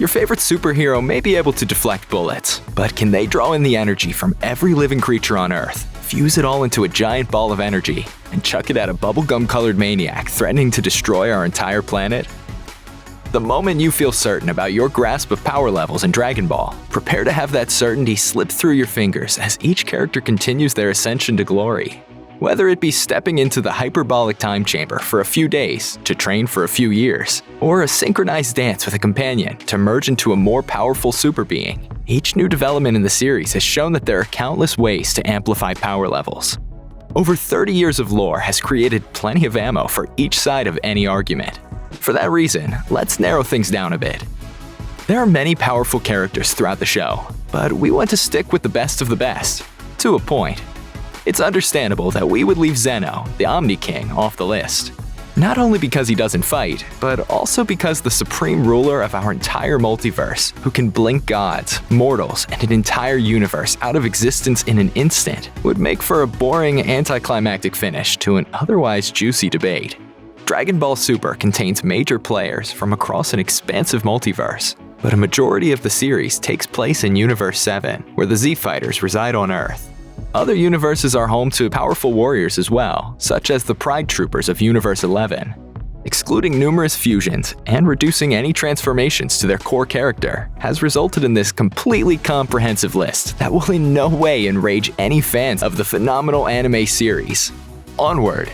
Your favorite superhero may be able to deflect bullets, but can they draw in the energy from every living creature on Earth, fuse it all into a giant ball of energy, and chuck it at a bubblegum-colored maniac threatening to destroy our entire planet? The moment you feel certain about your grasp of power levels in Dragon Ball, prepare to have that certainty slip through your fingers as each character continues their ascension to glory. Whether it be stepping into the hyperbolic time chamber for a few days to train for a few years, or a synchronized dance with a companion to merge into a more powerful super being, each new development in the series has shown that there are countless ways to amplify power levels. Over 30 years of lore has created plenty of ammo for each side of any argument. For that reason, let's narrow things down a bit. There are many powerful characters throughout the show, but we want to stick with the best of the best, to a point. It's understandable that we would leave Zeno, the Omni King, off the list. Not only because he doesn't fight, but also because the supreme ruler of our entire multiverse, who can blink gods, mortals, and an entire universe out of existence in an instant, would make for a boring, anticlimactic finish to an otherwise juicy debate. Dragon Ball Super contains major players from across an expansive multiverse, but a majority of the series takes place in Universe 7, where the Z-Fighters reside on Earth. Other universes are home to powerful warriors as well, such as the Pride Troopers of Universe 11. Excluding numerous fusions and reducing any transformations to their core character has resulted in this completely comprehensive list that will in no way enrage any fans of the phenomenal anime series. Onward!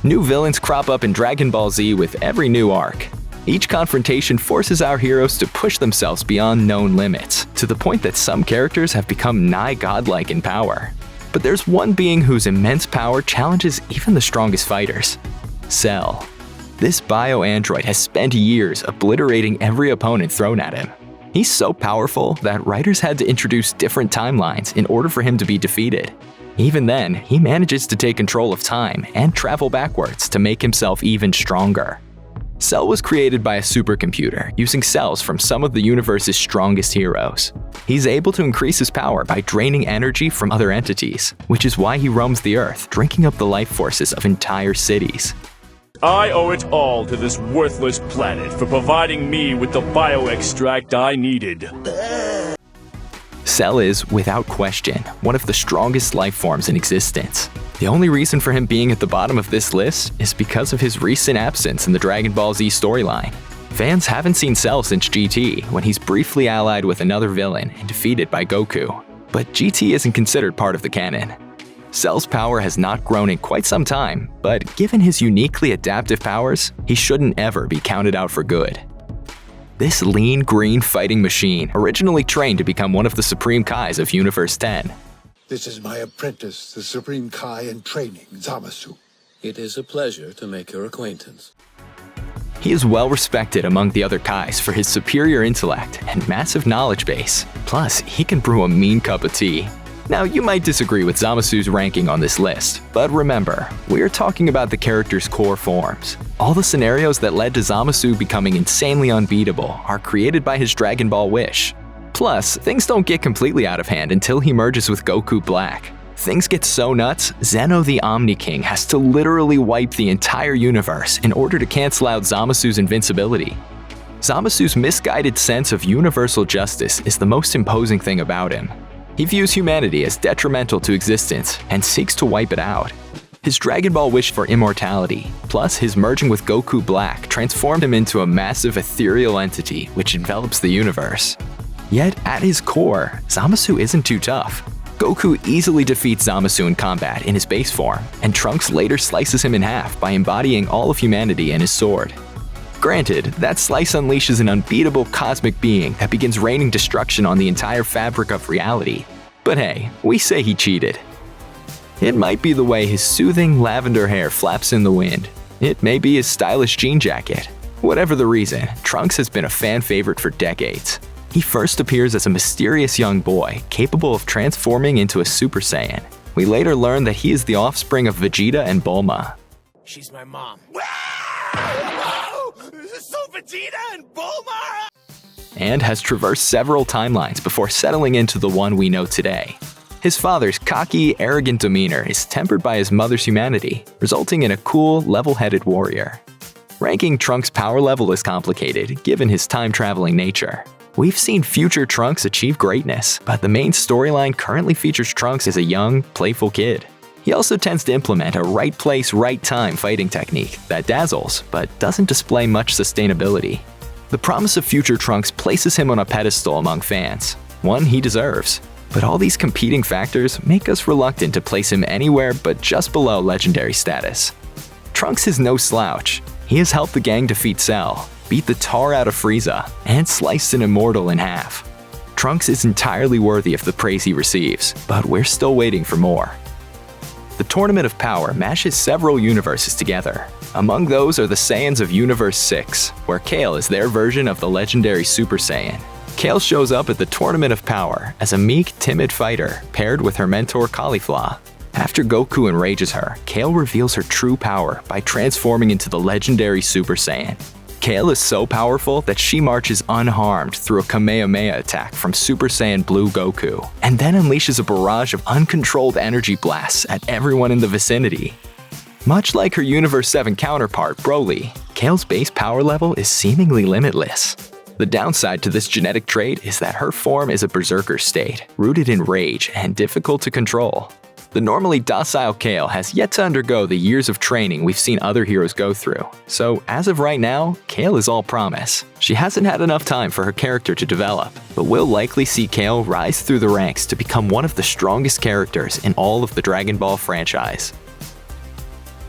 New villains crop up in Dragon Ball Z with every new arc. Each confrontation forces our heroes to push themselves beyond known limits, to the point that some characters have become nigh godlike in power. But there's one being whose immense power challenges even the strongest fighters: Cell. This bio-android has spent years obliterating every opponent thrown at him. He's so powerful that writers had to introduce different timelines in order for him to be defeated. Even then, he manages to take control of time and travel backwards to make himself even stronger. Cell was created by a supercomputer using cells from some of the universe's strongest heroes. He's able to increase his power by draining energy from other entities, which is why he roams the Earth, drinking up the life forces of entire cities. I owe it all to this worthless planet for providing me with the bioextract I needed. Cell is, without question, one of the strongest life forms in existence. The only reason for him being at the bottom of this list is because of his recent absence in the Dragon Ball Z storyline. Fans haven't seen Cell since GT, when he's briefly allied with another villain and defeated by Goku. But GT isn't considered part of the canon. Cell's power has not grown in quite some time, but given his uniquely adaptive powers, he shouldn't ever be counted out for good. This lean, green fighting machine originally trained to become one of the Supreme Kais of Universe 10. This is my apprentice, the Supreme Kai in training, Zamasu. It is a pleasure to make your acquaintance. He is well respected among the other Kais for his superior intellect and massive knowledge base. Plus, he can brew a mean cup of tea. Now, you might disagree with Zamasu's ranking on this list, but remember, we are talking about the character's core forms. All the scenarios that led to Zamasu becoming insanely unbeatable are created by his Dragon Ball wish. Plus, things don't get completely out of hand until he merges with Goku Black. Things get so nuts, Zeno the Omni King has to literally wipe the entire universe in order to cancel out Zamasu's invincibility. Zamasu's misguided sense of universal justice is the most imposing thing about him. He views humanity as detrimental to existence and seeks to wipe it out. His Dragon Ball wish for immortality, plus his merging with Goku Black, transformed him into a massive ethereal entity which envelops the universe. Yet, at his core, Zamasu isn't too tough. Goku easily defeats Zamasu in combat in his base form, and Trunks later slices him in half by embodying all of humanity in his sword. Granted, that slice unleashes an unbeatable cosmic being that begins raining destruction on the entire fabric of reality. But hey, we say he cheated. It might be the way his soothing lavender hair flaps in the wind. It may be his stylish jean jacket. Whatever the reason, Trunks has been a fan favorite for decades. He first appears as a mysterious young boy capable of transforming into a Super Saiyan. We later learn that he is the offspring of Vegeta and Bulma. She's my mom. So Vegeta and Bulma! And has traversed several timelines before settling into the one we know today. His father's cocky, arrogant demeanor is tempered by his mother's humanity, resulting in a cool, level-headed warrior. Ranking Trunks' power level is complicated, given his time-traveling nature. We've seen future Trunks achieve greatness, but the main storyline currently features Trunks as a young, playful kid. He also tends to implement a right place, right time fighting technique that dazzles, but doesn't display much sustainability. The promise of future Trunks places him on a pedestal among fans, one he deserves. But all these competing factors make us reluctant to place him anywhere but just below legendary status. Trunks is no slouch. He has helped the gang defeat Cell, beat the tar out of Frieza, and sliced an immortal in half. Trunks is entirely worthy of the praise he receives, but we're still waiting for more. The Tournament of Power mashes several universes together. Among those are the Saiyans of Universe 6, where Kale is their version of the legendary Super Saiyan. Kale shows up at the Tournament of Power as a meek, timid fighter paired with her mentor Caulifla. After Goku enrages her, Kale reveals her true power by transforming into the legendary Super Saiyan. Kale is so powerful that she marches unharmed through a Kamehameha attack from Super Saiyan Blue Goku, and then unleashes a barrage of uncontrolled energy blasts at everyone in the vicinity. Much like her Universe 7 counterpart, Broly, Kale's base power level is seemingly limitless. The downside to this genetic trait is that her form is a berserker state, rooted in rage and difficult to control. The normally docile Kale has yet to undergo the years of training we've seen other heroes go through, so as of right now, Kale is all promise. She hasn't had enough time for her character to develop, but we'll likely see Kale rise through the ranks to become one of the strongest characters in all of the Dragon Ball franchise.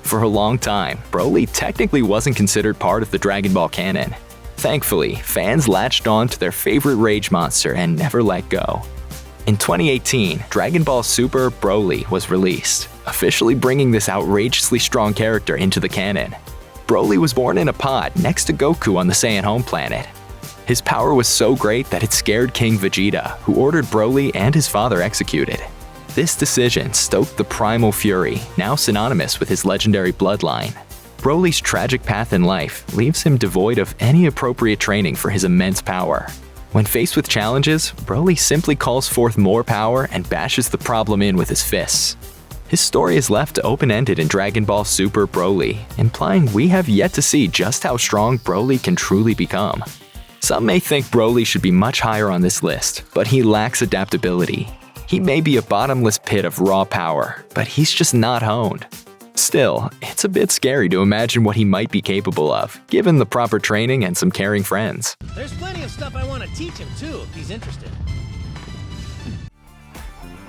For a long time, Broly technically wasn't considered part of the Dragon Ball canon. Thankfully, fans latched on to their favorite rage monster and never let go. In 2018, Dragon Ball Super Broly was released, officially bringing this outrageously strong character into the canon. Broly was born in a pod next to Goku on the Saiyan home planet. His power was so great that it scared King Vegeta, who ordered Broly and his father executed. This decision stoked the primal fury, now synonymous with his legendary bloodline. Broly's tragic path in life leaves him devoid of any appropriate training for his immense power. When faced with challenges, Broly simply calls forth more power and bashes the problem in with his fists. His story is left open-ended in Dragon Ball Super Broly, implying we have yet to see just how strong Broly can truly become. Some may think Broly should be much higher on this list, but he lacks adaptability. He may be a bottomless pit of raw power, but he's just not honed. Still, it's a bit scary to imagine what he might be capable of, given the proper training and some caring friends. There's plenty of stuff I want to teach him too, if he's interested.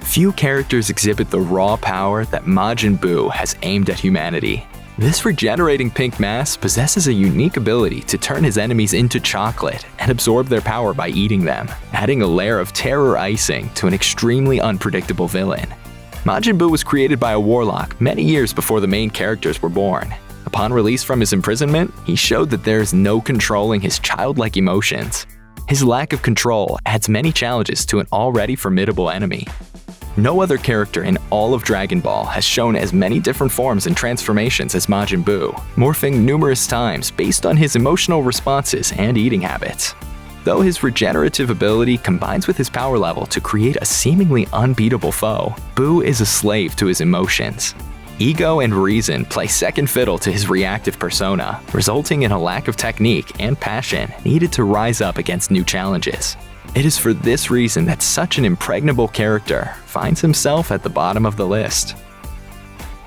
Few characters exhibit the raw power that Majin Buu has aimed at humanity. This regenerating pink mass possesses a unique ability to turn his enemies into chocolate and absorb their power by eating them, adding a layer of terror icing to an extremely unpredictable villain. Majin Buu was created by a warlock many years before the main characters were born. Upon release from his imprisonment, he showed that there is no controlling his childlike emotions. His lack of control adds many challenges to an already formidable enemy. No other character in all of Dragon Ball has shown as many different forms and transformations as Majin Buu, morphing numerous times based on his emotional responses and eating habits. Though his regenerative ability combines with his power level to create a seemingly unbeatable foe, Buu is a slave to his emotions. Ego and reason play second fiddle to his reactive persona, resulting in a lack of technique and passion needed to rise up against new challenges. It is for this reason that such an impregnable character finds himself at the bottom of the list.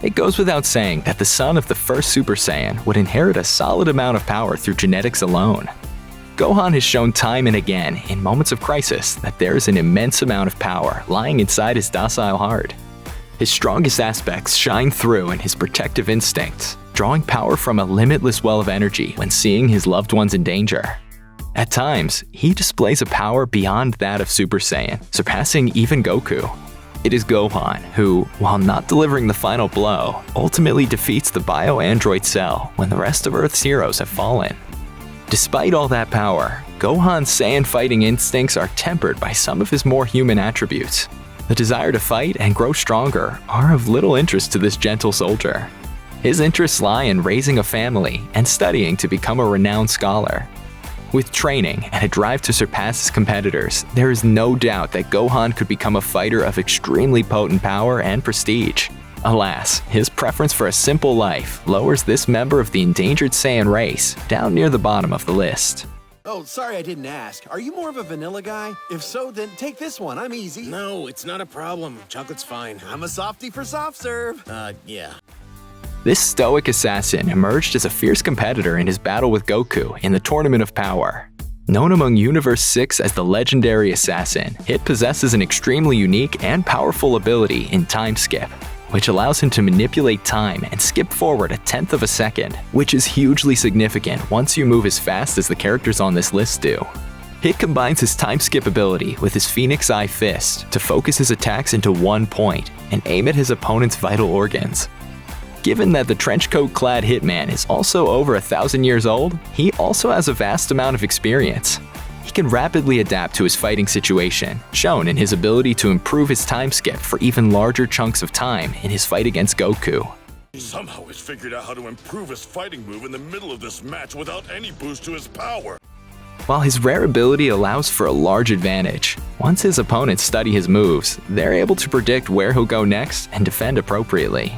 It goes without saying that the son of the first Super Saiyan would inherit a solid amount of power through genetics alone. Gohan has shown time and again, in moments of crisis, that there is an immense amount of power lying inside his docile heart. His strongest aspects shine through in his protective instincts, drawing power from a limitless well of energy when seeing his loved ones in danger. At times, he displays a power beyond that of Super Saiyan, surpassing even Goku. It is Gohan who, while not delivering the final blow, ultimately defeats the bio-android Cell when the rest of Earth's heroes have fallen. Despite all that power, Gohan's Saiyan fighting instincts are tempered by some of his more human attributes. The desire to fight and grow stronger are of little interest to this gentle soldier. His interests lie in raising a family and studying to become a renowned scholar. With training and a drive to surpass his competitors, there is no doubt that Gohan could become a fighter of extremely potent power and prestige. Alas, his preference for a simple life lowers this member of the endangered Saiyan race down near the bottom of the list. Oh, sorry I didn't ask. Are you more of a vanilla guy? If so, then take this one. I'm easy. No, it's not a problem. Chocolate's fine. I'm a softie for soft serve. Yeah. This stoic assassin emerged as a fierce competitor in his battle with Goku in the Tournament of Power. Known among Universe 6 as the legendary assassin, it possesses an extremely unique and powerful ability in Time Skip, which allows him to manipulate time and skip forward a tenth of a second, which is hugely significant once you move as fast as the characters on this list do. It combines his time skip ability with his Phoenix Eye Fist to focus his attacks into one point and aim at his opponent's vital organs. Given that the trenchcoat-clad hitman is also over 1,000 years old, he also has a vast amount of experience. He can rapidly adapt to his fighting situation, shown in his ability to improve his time skip for even larger chunks of time in his fight against Goku. Somehow he's figured out how to improve his fighting move in the middle of this match without any boost to his power. While his rare ability allows for a large advantage, once his opponents study his moves, they're able to predict where he'll go next and defend appropriately.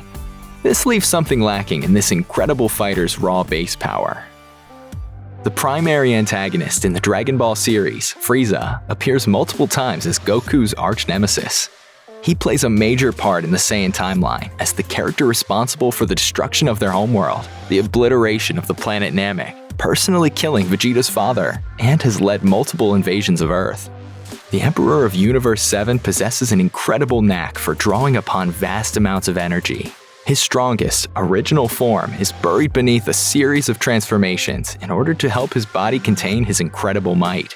This leaves something lacking in this incredible fighter's raw base power. The primary antagonist in the Dragon Ball series, Frieza, appears multiple times as Goku's arch-nemesis. He plays a major part in the Saiyan timeline as the character responsible for the destruction of their homeworld, the obliteration of the planet Namek, personally killing Vegeta's father, and has led multiple invasions of Earth. The Emperor of Universe 7 possesses an incredible knack for drawing upon vast amounts of energy. His strongest, original form is buried beneath a series of transformations in order to help his body contain his incredible might.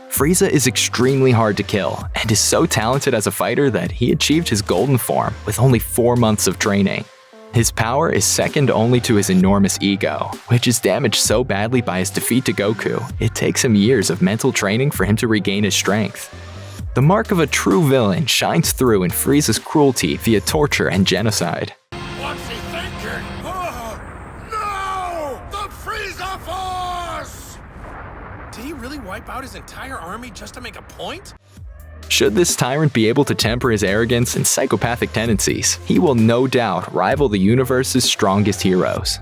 Frieza is extremely hard to kill and is so talented as a fighter that he achieved his golden form with only 4 months of training. His power is second only to his enormous ego, which is damaged so badly by his defeat to Goku, it takes him years of mental training for him to regain his strength. The mark of a true villain shines through in Frieza's cruelty via torture and genocide. What's he thinking? No! The Frieza Force! Did he really wipe out his entire army just to make a point? Should this tyrant be able to temper his arrogance and psychopathic tendencies, he will no doubt rival the universe's strongest heroes.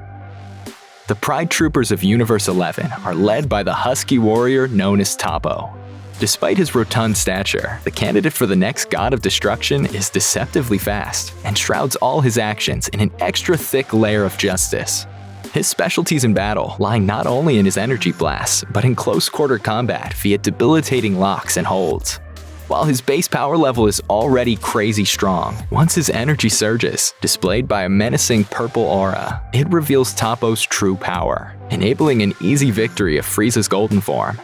The Pride Troopers of Universe 11 are led by the husky warrior known as Toppo. Despite his rotund stature, the candidate for the next god of destruction is deceptively fast and shrouds all his actions in an extra thick layer of justice. His specialties in battle lie not only in his energy blasts, but in close-quarter combat via debilitating locks and holds. While his base power level is already crazy strong, once his energy surges, displayed by a menacing purple aura, it reveals Toppo's true power, enabling an easy victory of Frieza's golden form.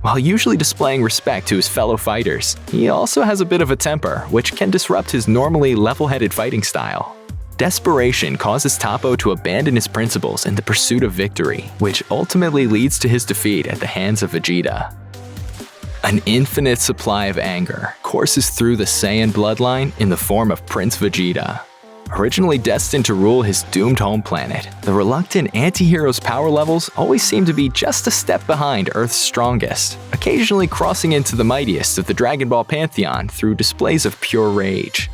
While usually displaying respect to his fellow fighters, he also has a bit of a temper, which can disrupt his normally level-headed fighting style. Desperation causes Toppo to abandon his principles in the pursuit of victory, which ultimately leads to his defeat at the hands of Vegeta. An infinite supply of anger courses through the Saiyan bloodline in the form of Prince Vegeta. Originally destined to rule his doomed home planet, the reluctant anti-hero's power levels always seem to be just a step behind Earth's strongest, occasionally crossing into the mightiest of the Dragon Ball pantheon through displays of pure rage.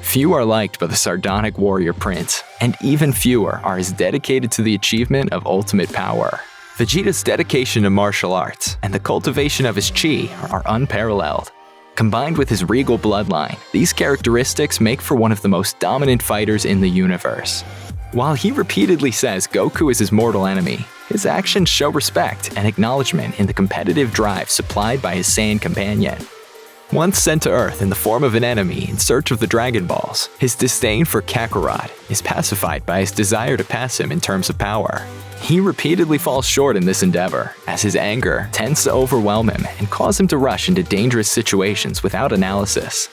Few are liked by the sardonic warrior prince, and even fewer are as dedicated to the achievement of ultimate power. Vegeta's dedication to martial arts and the cultivation of his chi are unparalleled. Combined with his regal bloodline, these characteristics make for one of the most dominant fighters in the universe. While he repeatedly says Goku is his mortal enemy, his actions show respect and acknowledgement in the competitive drive supplied by his Saiyan companion. Once sent to Earth in the form of an enemy in search of the Dragon Balls, his disdain for Kakarot is pacified by his desire to pass him in terms of power. He repeatedly falls short in this endeavor, as his anger tends to overwhelm him and cause him to rush into dangerous situations without analysis.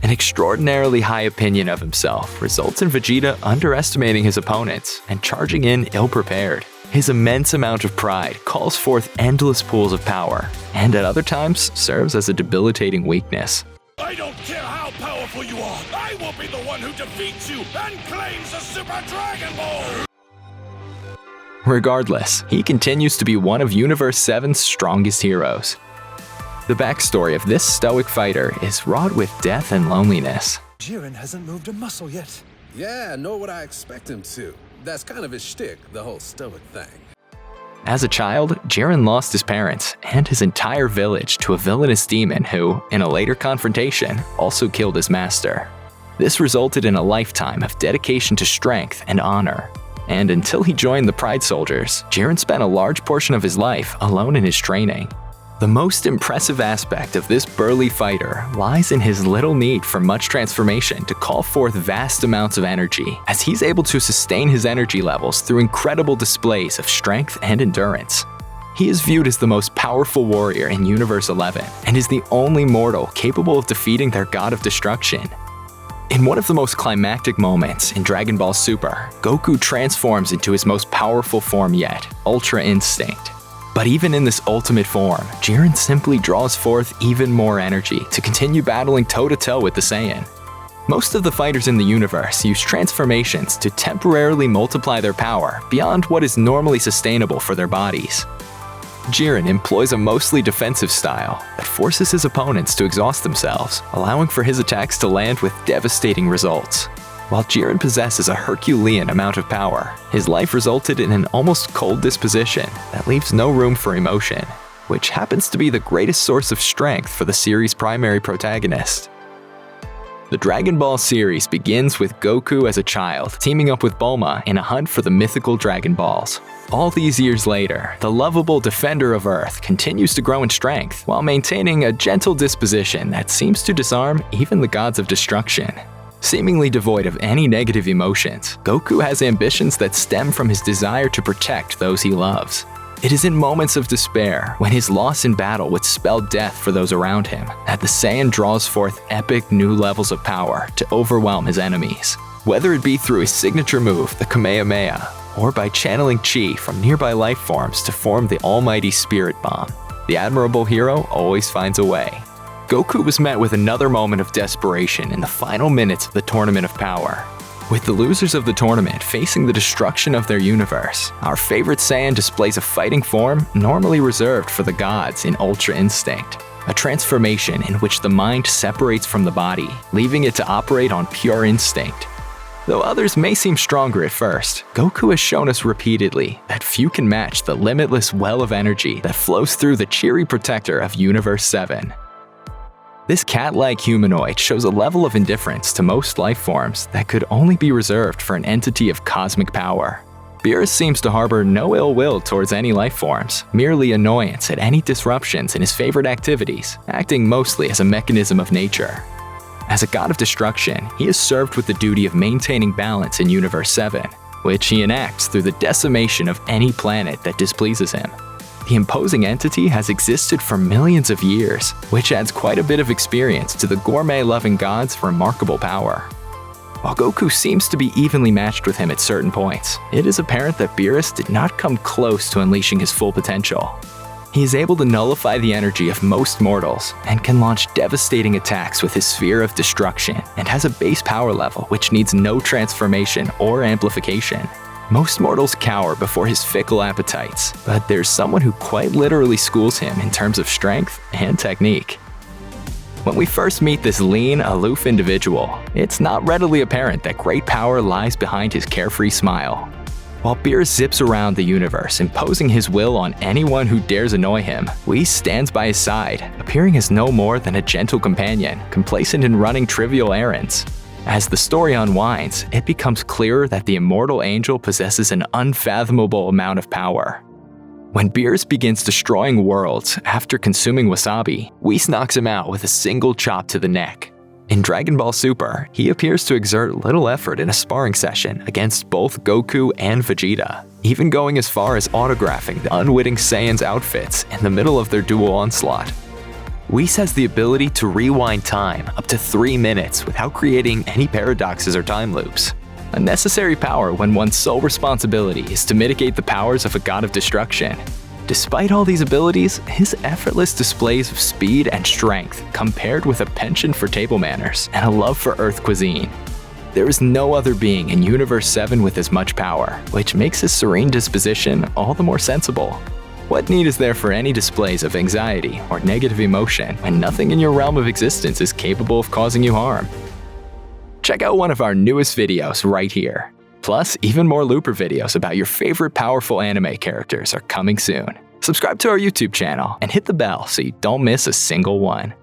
An extraordinarily high opinion of himself results in Vegeta underestimating his opponents and charging in ill-prepared. His immense amount of pride calls forth endless pools of power, and at other times serves as a debilitating weakness. I don't care how powerful you are, I will be the one who defeats you and claims the Super Dragon Ball! Regardless, he continues to be one of Universe 7's strongest heroes. The backstory of this stoic fighter is wrought with death and loneliness. Jiren hasn't moved a muscle yet. Yeah, nor would I expect him to. That's kind of his shtick, the whole stoic thing. As a child, Jiren lost his parents and his entire village to a villainous demon who, in a later confrontation, also killed his master. This resulted in a lifetime of dedication to strength and honor. And until he joined the Pride Soldiers, Jiren spent a large portion of his life alone in his training. The most impressive aspect of this burly fighter lies in his little need for much transformation to call forth vast amounts of energy, as he's able to sustain his energy levels through incredible displays of strength and endurance. He is viewed as the most powerful warrior in Universe 11 and is the only mortal capable of defeating their god of destruction. In one of the most climactic moments in Dragon Ball Super, Goku transforms into his most powerful form yet, Ultra Instinct. But even in this ultimate form, Jiren simply draws forth even more energy to continue battling toe-to-toe with the Saiyan. Most of the fighters in the universe use transformations to temporarily multiply their power beyond what is normally sustainable for their bodies. Jiren employs a mostly defensive style that forces his opponents to exhaust themselves, allowing for his attacks to land with devastating results. While Jiren possesses a Herculean amount of power, his life resulted in an almost cold disposition that leaves no room for emotion, which happens to be the greatest source of strength for the series' primary protagonist. The Dragon Ball series begins with Goku as a child teaming up with Bulma in a hunt for the mythical Dragon Balls. All these years later, the lovable defender of Earth continues to grow in strength while maintaining a gentle disposition that seems to disarm even the gods of destruction. Seemingly devoid of any negative emotions, Goku has ambitions that stem from his desire to protect those he loves. It is in moments of despair, when his loss in battle would spell death for those around him, that the Saiyan draws forth epic new levels of power to overwhelm his enemies. Whether it be through his signature move, the Kamehameha, or by channeling chi from nearby life forms to form the almighty Spirit Bomb, the admirable hero always finds a way. Goku was met with another moment of desperation in the final minutes of the Tournament of Power. With the losers of the tournament facing the destruction of their universe, our favorite Saiyan displays a fighting form normally reserved for the gods in Ultra Instinct, a transformation in which the mind separates from the body, leaving it to operate on pure instinct. Though others may seem stronger at first, Goku has shown us repeatedly that few can match the limitless well of energy that flows through the cheery protector of Universe 7. This cat-like humanoid shows a level of indifference to most life forms that could only be reserved for an entity of cosmic power. Beerus seems to harbor no ill will towards any life forms, merely annoyance at any disruptions in his favorite activities, acting mostly as a mechanism of nature. As a god of destruction, he is served with the duty of maintaining balance in Universe 7, which he enacts through the decimation of any planet that displeases him. The imposing entity has existed for millions of years, which adds quite a bit of experience to the gourmet-loving god's remarkable power. While Goku seems to be evenly matched with him at certain points, it is apparent that Beerus did not come close to unleashing his full potential. He is able to nullify the energy of most mortals and can launch devastating attacks with his sphere of destruction, and has a base power level which needs no transformation or amplification. Most mortals cower before his fickle appetites, but there's someone who quite literally schools him in terms of strength and technique. When we first meet this lean, aloof individual, it's not readily apparent that great power lies behind his carefree smile. While Beerus zips around the universe imposing his will on anyone who dares annoy him, Whis stands by his side, appearing as no more than a gentle companion, complacent in running trivial errands. As the story unwinds, it becomes clearer that the immortal angel possesses an unfathomable amount of power. When Beerus begins destroying worlds after consuming wasabi, Whis knocks him out with a single chop to the neck. In Dragon Ball Super, he appears to exert little effort in a sparring session against both Goku and Vegeta, even going as far as autographing the unwitting Saiyans' outfits in the middle of their dual onslaught. Whis has the ability to rewind time up to 3 minutes without creating any paradoxes or time loops. A necessary power when one's sole responsibility is to mitigate the powers of a god of destruction. Despite all these abilities, his effortless displays of speed and strength come paired with a penchant for table manners and a love for Earth cuisine. There is no other being in Universe 7 with as much power, which makes his serene disposition all the more sensible. What need is there for any displays of anxiety or negative emotion when nothing in your realm of existence is capable of causing you harm? Check out one of our newest videos right here. Plus, even more Looper videos about your favorite powerful anime characters are coming soon. Subscribe to our YouTube channel and hit the bell so you don't miss a single one.